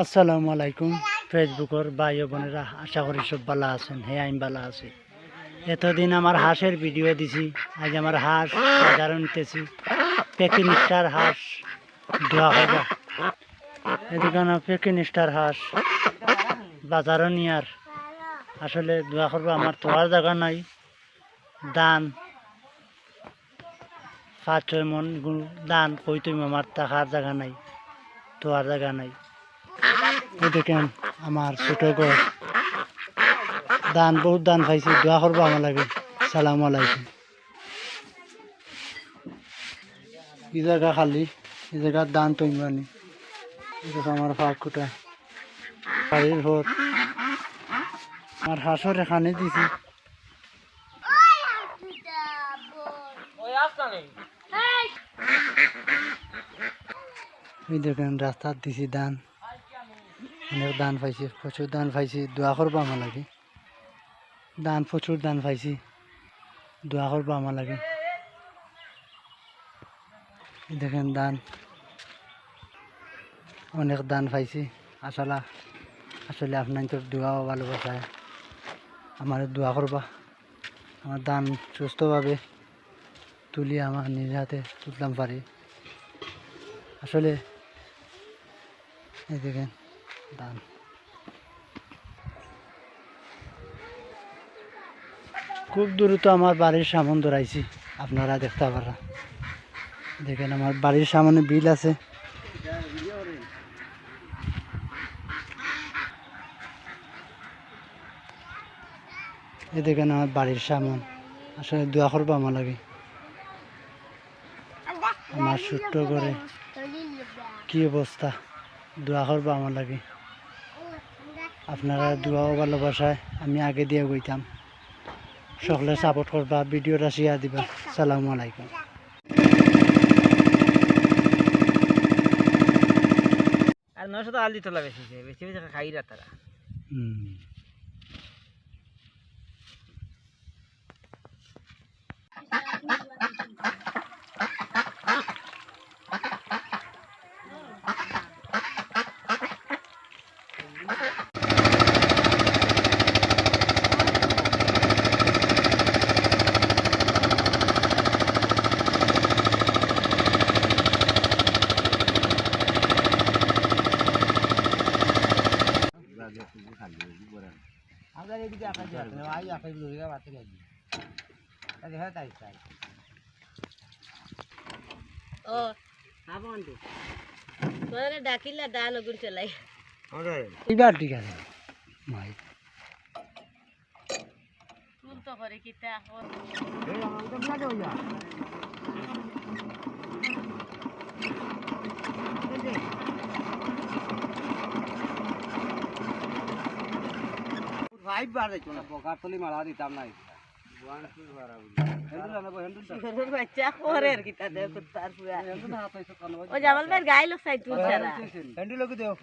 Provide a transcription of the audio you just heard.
আসসালামু আলাইকুম ফেসবুকের ভাই ও বোনেরা, আশা করি সব ভালো আছেন। হ্যাঁ, আমি ভালো আছি। এতদিন আমার হাঁসের ভিডিও দিছি, আজ আমার হাঁস বাজারে নিতেছি। পেকিং স্টার হাঁস দোয়া খাইবা, এদিকে পেকিং স্টার হাঁস বাজারও নিয়ার আসলে দোয়া করবো। আমার তোয়ার জায়গা নাই, দান 5-6 মন দান কই তুমি, আমার টাকার জায়গা নাই, তোয়ার জায়গা নাই। দেখেন আমার ছোট ঘর, দান বহুত দান খাইছি, দোয়া করবো আমার লাগে। সালামু আলাইকুম। এই জায়গা খালি, এই জায়গার দান তৈমানি, আমার ফাঁক কুটা বাড়ির ঘর। আমার হাঁসর এখানে দিছি। এই দেখেন রাস্তার দিছি দান, অনেক দান পাইছি, প্রচুর দান পাইছি, দোয়া করবো আমার লাগে। দান প্রচুর দান পাইছি, দোয়া করবো আমার লাগে। দেখেন দান, অনেক দান পাইছি। আসলে আপনার তো দোয়া ভালোবাসায় আমার দোয়া করবা। আমার দান সুস্থভাবে তুলি আমার নিজ হাতে তুলতাম পারি। আসলে এই দেখেন দান, খুব দ্রুত আমার বাড়ির সামনে ধরাইছি, আপনারা দেখতে পারা। দেখেন আমার বাড়ির সামনে বিল আছে। এই দেখেন আমার বাড়ির সামনে, আসলে দোয়া করবো আমার লাগে। আমার ছোট্ট করে কি অবস্থা, দোয়া করবো আমার লাগে। আপনারা দোয়া ও ভালোবাসায় আমি আগে দিয়ে গইতাম। সকলে সাপোর্ট করবা, ভিডিওটা শেয়ার দিবা। সালামু আলাইকুম। আর 900 তো আলদি তোলা বেশি বেশি খাই রা তারা। আমরা এদিকে আকাশ যাচ্ছে না, ভাই আকাশ দূরে গিয়ে বাতে গেছি। তাই হয় তাই তাই। ও আবন্ডু তোরে ডাকিলা ডাল গুড় চলাই এবার ঠিক আছে ভাই। তুল তো করে কিতা এখন এই আমাদের লাগে হইয়া। ভাই বার যাইতো না, বকার তলি মারা দিতাম না। বাচ্চা করে কিতা দে কুত্তার পুরা ও জামাল ভাই গাইলো সাইড তুল সারা হ্যান্ডেল লোক দেও।